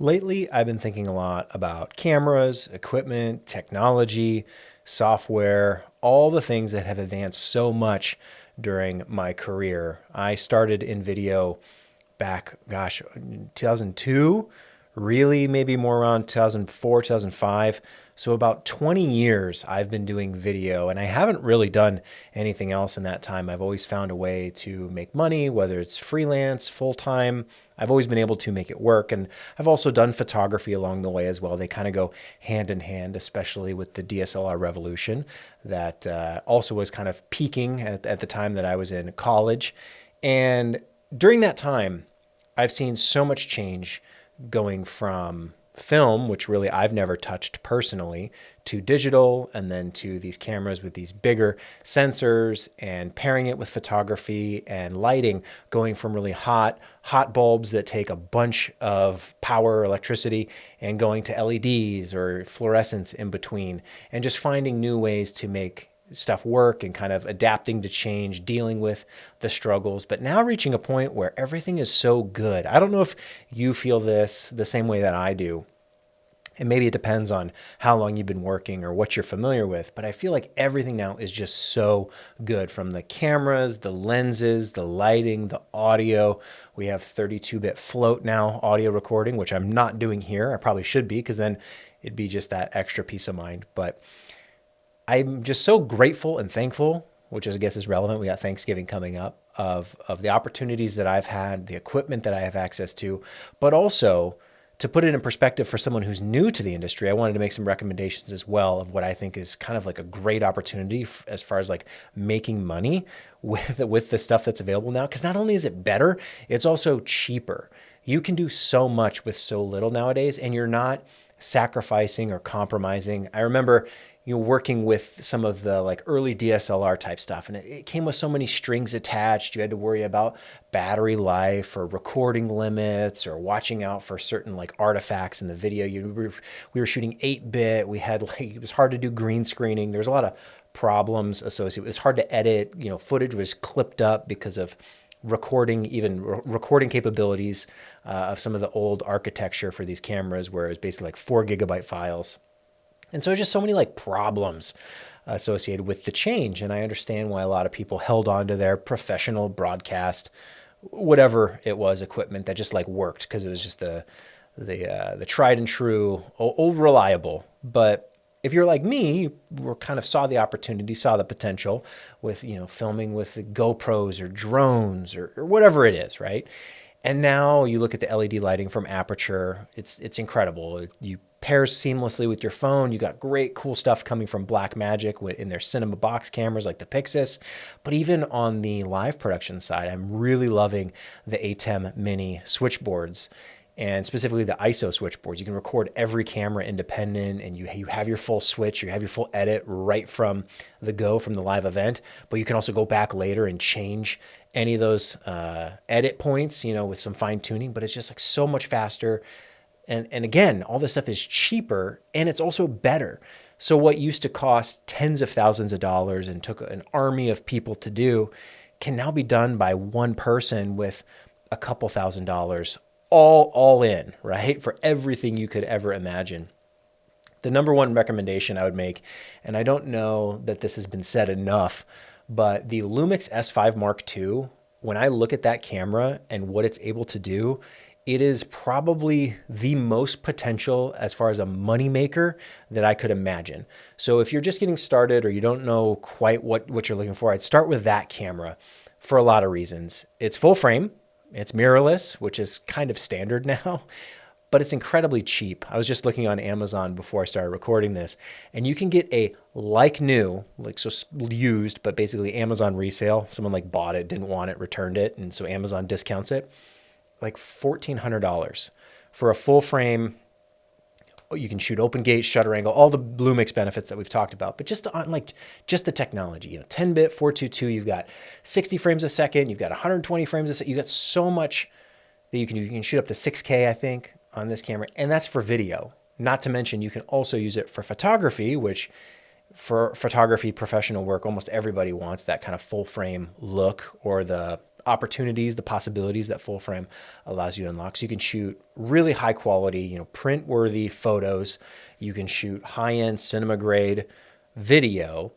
Lately, I've been thinking a lot about cameras, equipment, technology, software, all the things that have advanced so much during my career. I started in video back, gosh, 2002, really maybe more around 2004, 2005. So about 20 years I've been doing video, and I haven't really done anything else in that time. I've always found a way to make money, whether it's freelance, full-time. I've always been able to make it work. And I've also done photography along the way as well. They kind of go hand in hand, especially with the DSLR revolution that also was kind of peaking at the time that I was in college. And during that time, I've seen so much change going from film, which really I've never touched personally, to digital, and then to these cameras with these bigger sensors and pairing it with photography and lighting, going from really hot bulbs that take a bunch of power or electricity and going to LEDs or fluorescence in between, and just finding new ways to make stuff work and kind of adapting to change, dealing with the struggles, but now reaching a point where everything is so good. I don't know if you feel this the same way that I do. And maybe it depends on how long you've been working or what you're familiar with, but I feel like everything now is just so good, from the cameras, the lenses, the lighting, the audio. We have 32-bit float now audio recording, which I'm not doing here. I probably should be, because then it'd be just that extra peace of mind. But I'm just so grateful and thankful, which I guess is relevant. We got Thanksgiving coming up, of the opportunities that I've had, the equipment that I have access to, but also to put it in perspective for someone who's new to the industry, I wanted to make some recommendations as well of what I think is kind of like a great opportunity as far as like making money with the stuff that's available now. Because not only is it better, it's also cheaper. You can do so much with so little nowadays, and you're not sacrificing or compromising. I remember working with some of the like early DSLR type stuff, and it came with so many strings attached. You had to worry about battery life or recording limits or watching out for certain like artifacts in the video. We were shooting 8-bit. We had like, it was hard to do green screening. There's a lot of problems associated. It was hard to edit. Footage was clipped up because of recording capabilities of some of the old architecture for these cameras, where it was basically like 4 GB files. And so just so many like problems associated with the change. And I understand why a lot of people held on to their professional broadcast, whatever it was, equipment that just like worked, because it was just the tried and true, old reliable. But if you're like me, you kind of saw the opportunity, saw the potential with, filming with the GoPros or drones or whatever it is, right? And now you look at the LED lighting from Aperture, it's incredible. You pairs seamlessly with your phone. You got great, cool stuff coming from Blackmagic in their cinema box cameras like the Pixis. But even on the live production side, I'm really loving the ATEM Mini switchboards, and specifically the ISO switchboards. You can record every camera independent, and you have your full switch, you have your full edit right from from the live event. But you can also go back later and change any of those edit points, with some fine tuning. But it's just like so much faster. And again, all this stuff is cheaper, and it's also better. So what used to cost tens of thousands of dollars and took an army of people to do can now be done by one person with a couple $1,000s, all in, right? For everything you could ever imagine. The number one recommendation I would make, and I don't know that this has been said enough, but the LUMIX S5 Mark II, when I look at that camera and what it's able to do, it is probably the most potential as far as a moneymaker that I could imagine. So if you're just getting started or you don't know quite what you're looking for, I'd start with that camera for a lot of reasons. It's full frame, it's mirrorless, which is kind of standard now, but it's incredibly cheap. I was just looking on Amazon before I started recording this, and you can get a like new, like so used, but basically Amazon resale. Someone like bought it, didn't want it, returned it, and so Amazon discounts it, like $1,400 for a full frame. You can shoot open gate, shutter angle, all the LUMIX benefits that we've talked about, but just on just the technology, 10-bit 422, you've got 60 frames a second, you've got 120 frames a second, you've got so much that you can do. You can shoot up to 6K, I think, on this camera, and that's for video. Not to mention, you can also use it for photography, which for photography professional work, almost everybody wants that kind of full frame look, or the opportunities, the possibilities that full frame allows you to unlock. So you can shoot really high quality, print worthy photos. You can shoot high end cinema grade video,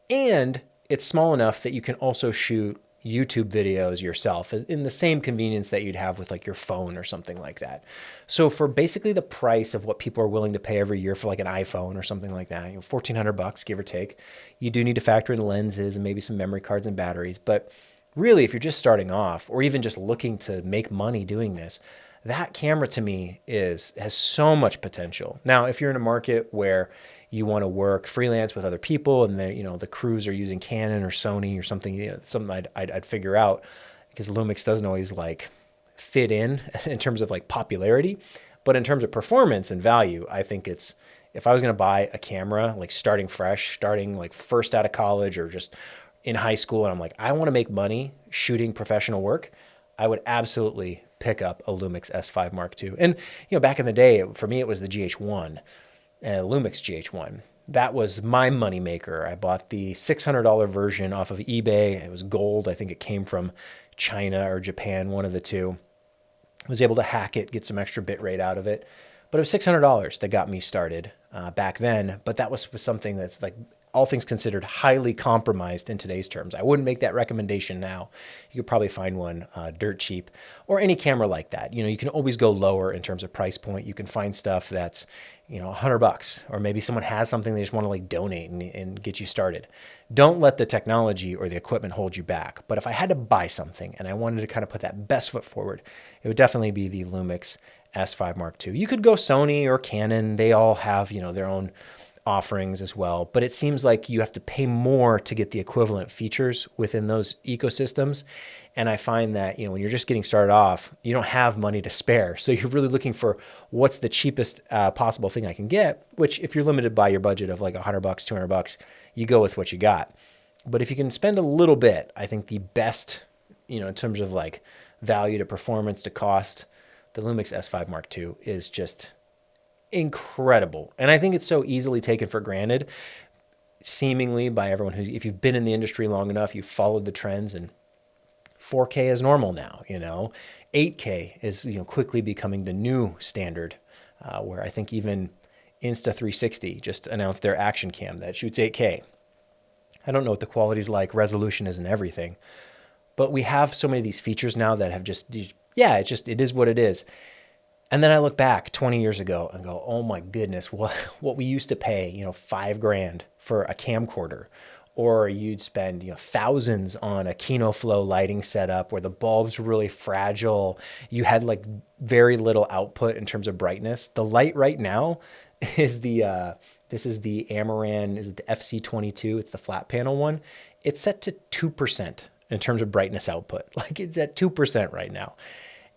and it's small enough that you can also shoot YouTube videos yourself in the same convenience that you'd have with like your phone or something like that. So for basically the price of what people are willing to pay every year for like an iPhone or something like that, $1,400 give or take, you do need to factor in lenses and maybe some memory cards and batteries. But really, if you're just starting off or even just looking to make money doing this, that camera to me has so much potential. Now, if you're in a market where you want to work freelance with other people and the crews are using Canon or Sony or something, something I'd figure out, because LUMIX doesn't always like fit in terms of like popularity, but in terms of performance and value, I think if I was going to buy a camera, like starting fresh, starting like first out of college or just in high school, and I'm like, I want to make money shooting professional work, I would absolutely pick up a LUMIX S5 Mark II. And back in the day, for me, it was the GH1. LUMIX GH1. That was my moneymaker. I bought the $600 version off of eBay. It was gold. I think it came from China or Japan, one of the two. I was able to hack it, get some extra bit rate out of it. But it was $600 that got me started back then. But that was something that's like, all things considered, highly compromised in today's terms. I wouldn't make that recommendation now. You could probably find one dirt cheap, or any camera like that. You can always go lower in terms of price point. You can find stuff that's $100, or maybe someone has something they just want to like donate and get you started. Don't let the technology or the equipment hold you back. But if I had to buy something and I wanted to kind of put that best foot forward, it would definitely be the LUMIX S5 Mark II. You could go Sony or Canon. They all have, their own offerings as well, but it seems like you have to pay more to get the equivalent features within those ecosystems. And I find that, when you're just getting started off, you don't have money to spare. So you're really looking for what's the cheapest possible thing I can get, which if you're limited by your budget of like $100, $200, you go with what you got. But if you can spend a little bit, I think the best, in terms of like value to performance to cost, the LUMIX S5 Mark II is just incredible. And I think it's so easily taken for granted, seemingly by everyone if you've been in the industry long enough, you've followed the trends, and 4K is normal now, 8K is, quickly becoming the new standard, where I think even Insta360 just announced their action cam that shoots 8K. I don't know what the quality's like, resolution isn't everything, but we have so many of these features now that have it is what it is. And then I look back 20 years ago and go, oh my goodness, what we used to pay, $5,000 for a camcorder, or you'd spend, thousands on a KinoFlow lighting setup where the bulbs were really fragile. You had like very little output in terms of brightness. The light right now is this is the Amaran, is it the FC22? It's the flat panel one. It's set to 2% in terms of brightness output. Like it's at 2% right now.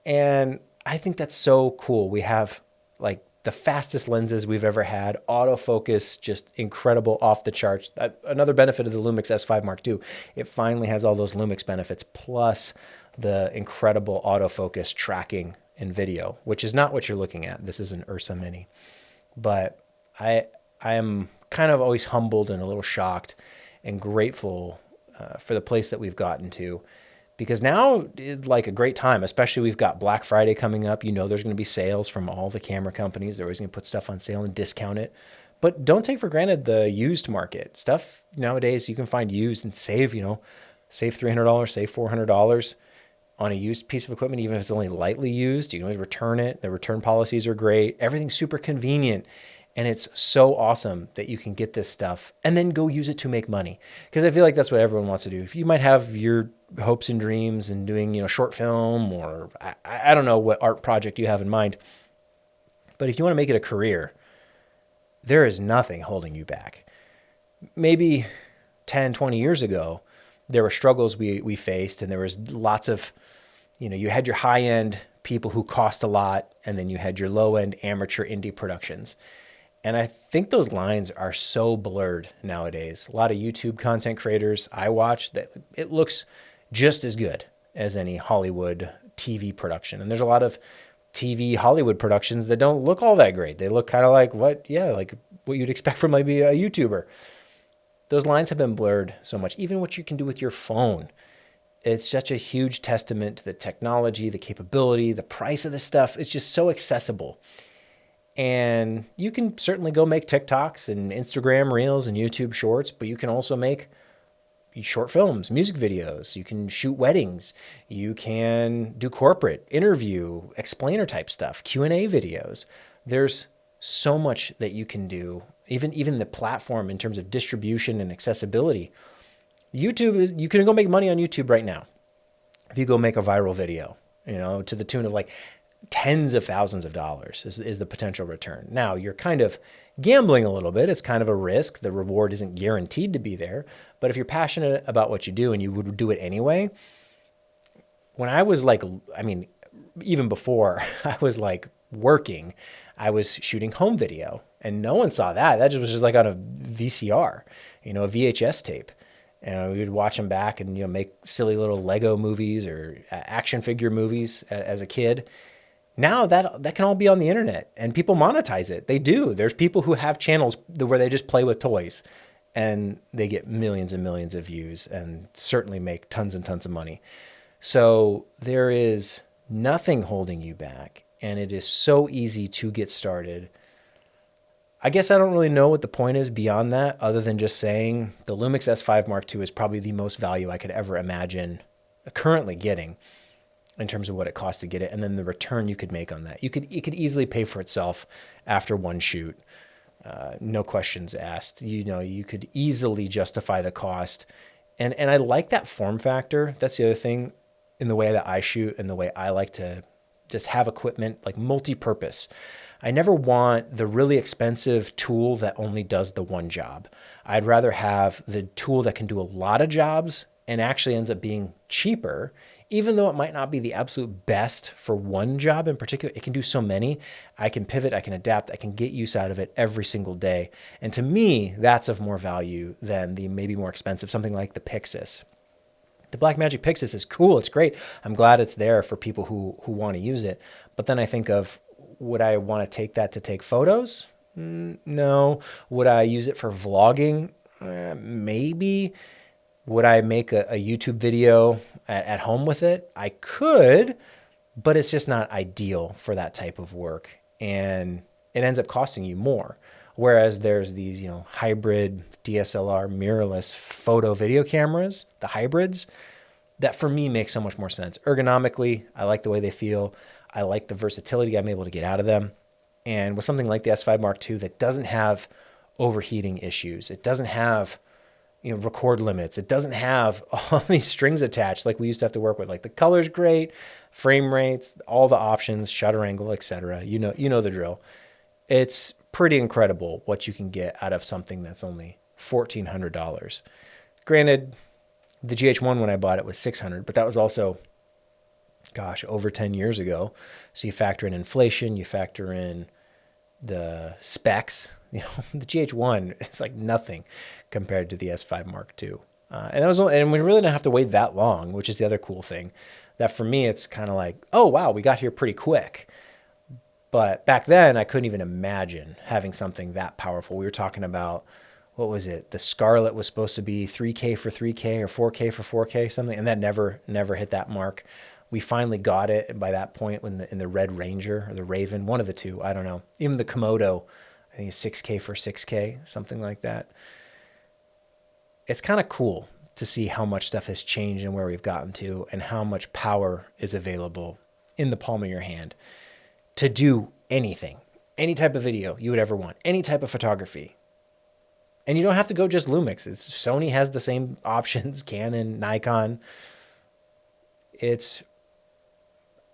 And I think that's so cool. We have like the fastest lenses we've ever had, autofocus, just incredible, off the charts. Another benefit of the LUMIX S5 Mark II, it finally has all those LUMIX benefits, plus the incredible autofocus tracking in video, which is not what you're looking at. This is an Ursa Mini. But I am kind of always humbled and a little shocked and grateful for the place that we've gotten to. Because now is like a great time, especially we've got Black Friday coming up. There's going to be sales from all the camera companies. They're always going to put stuff on sale and discount it. But don't take for granted the used market. Stuff nowadays you can find used and save $300, save $400 on a used piece of equipment, even if it's only lightly used. You can always return it. The return policies are great. Everything's super convenient. And it's so awesome that you can get this stuff and then go use it to make money. Because I feel like that's what everyone wants to do. If you might have your hopes and dreams and doing, short film, or I don't know what art project you have in mind. But if you want to make it a career, there is nothing holding you back. Maybe 10, 20 years ago, there were struggles we faced, and there was lots of, you had your high-end people who cost a lot, and then you had your low-end amateur indie productions. And I think those lines are so blurred nowadays. A lot of YouTube content creators I watch, that it looks just as good as any Hollywood TV production. And there's a lot of TV Hollywood productions that don't look all that great. They look kind of like what you'd expect from maybe a YouTuber. Those lines have been blurred so much. Even what you can do with your phone. It's such a huge testament to the technology, the capability, the price of this stuff. It's just so accessible. And you can certainly go make TikToks and Instagram Reels and YouTube Shorts, but you can also make short films, music videos. You can shoot weddings. You can do corporate interview, explainer type stuff, Q&A videos. There's so much that you can do. Even the platform in terms of distribution and accessibility. YouTube, you can go make money on YouTube right now. If you go make a viral video, to the tune of like tens of thousands of dollars is the potential return. Now, you're kind of gambling a little bit. It's kind of a risk. The reward isn't guaranteed to be there. But if you're passionate about what you do and you would do it anyway, when I was like, even before I was like working, I was shooting home video and no one saw that. That just was just like on a VCR, a VHS tape. And we would watch them back and, make silly little Lego movies or action figure movies as a kid. Now that can all be on the internet and people monetize it. They do. There's people who have channels where they just play with toys and they get millions and millions of views and certainly make tons and tons of money. So there is nothing holding you back and it is so easy to get started. I guess I don't really know what the point is beyond that other than just saying the LUMIX S5 Mark II is probably the most value I could ever imagine currently getting in terms of what it costs to get it, and then the return you could make on that. It could easily pay for itself after one shoot, no questions asked. You could easily justify the cost, and I like that form factor. That's the other thing in the way that I shoot and the way I like to just have equipment like multi-purpose. I never want the really expensive tool that only does the one job. I'd rather have the tool that can do a lot of jobs and actually ends up being cheaper. Even though it might not be the absolute best for one job in particular, it can do so many. I can pivot, I can adapt, I can get use out of it every single day. And to me, that's of more value than the maybe more expensive, something like the Pixis. The Blackmagic Pixis is cool, it's great. I'm glad it's there for people who want to use it. But then I think of, would I want to take that to take photos? No. Would I use it for vlogging? Maybe. Would I make a YouTube video at home with it? I could, but it's just not ideal for that type of work. And it ends up costing you more. Whereas there's these, hybrid DSLR mirrorless photo video cameras, the hybrids, that for me make so much more sense. Ergonomically, I like the way they feel. I like the versatility I'm able to get out of them. And with something like the S5 Mark II that doesn't have overheating issues, it doesn't have record limits. It doesn't have all these strings attached like we used to have to work with. Like the color's great, frame rates, all the options, shutter angle, etc. You know the drill. It's pretty incredible what you can get out of something that's only $1,400. Granted, the GH1 when I bought it was $600, but that was also, over 10 years ago. So you factor in inflation, you factor in the specs. The GH1 is like nothing compared to the S5 Mark II. And we really didn't have to wait that long, which is the other cool thing. That for me, it's kind of like, oh, wow, we got here pretty quick. But back then, I couldn't even imagine having something that powerful. We were talking about, what was it? The Scarlett was supposed to be 3K for 3K or 4K for 4K, something, and that never hit that mark. We finally got it by that point in the Red Ranger or the Raven, one of the two, I don't know. Even the Komodo, I think it's 6K for 6K, something like that. It's kind of cool to see how much stuff has changed and where we've gotten to and how much power is available in the palm of your hand to do anything, any type of video you would ever want, any type of photography. And you don't have to go just Lumix. Sony has the same options, Canon, Nikon.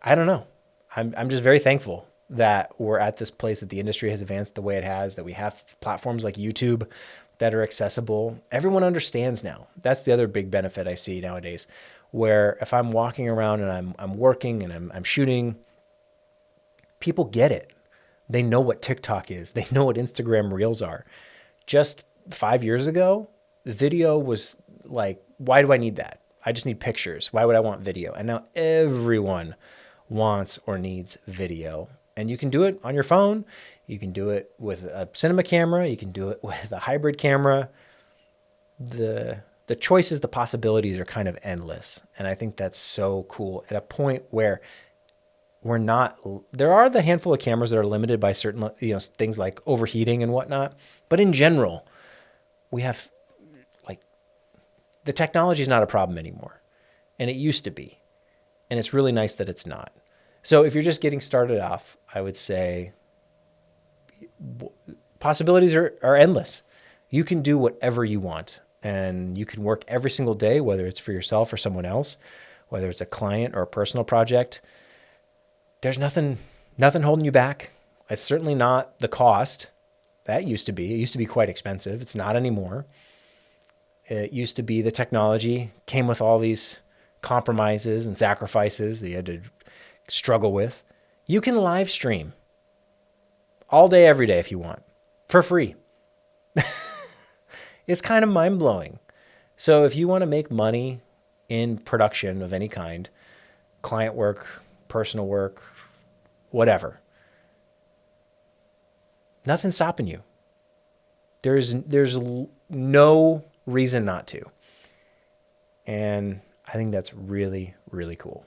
I don't know. I'm just very thankful that we're at this place that the industry has advanced the way it has, that we have platforms like YouTube that are accessible. Everyone understands now. That's the other big benefit I see nowadays, where if I'm walking around and I'm working and I'm shooting, people get it. They know what TikTok is. They know what Instagram Reels are. Just 5 years ago, the video was like, why do I need that? I just need pictures. Why would I want video? And now everyone wants or needs video. And you can do it on your phone. You can do it with a cinema camera. You can do it with a hybrid camera. The the choices, the possibilities are kind of endless. And I think that's so cool at a point where we're not, there are the handful of cameras that are limited by certain, things like overheating and whatnot. But in general, we have like the technology is not a problem anymore. And it used to be. And it's really nice that it's not. So if you're just getting started off, I would say possibilities are endless. You can do whatever you want, and you can work every single day, whether it's for yourself or someone else, whether it's a client or a personal project. There's nothing holding you back. It's certainly not the cost. That used to be. It used to be quite expensive. It's not anymore. It used to be the technology came with all these compromises and sacrifices that you had to struggle with. You can live stream all day, every day if you want, for free. It's kind of mind-blowing. So if you want to make money in production of any kind, client work, personal work, whatever, nothing's stopping you. There's no reason not to. And I think that's really, really cool.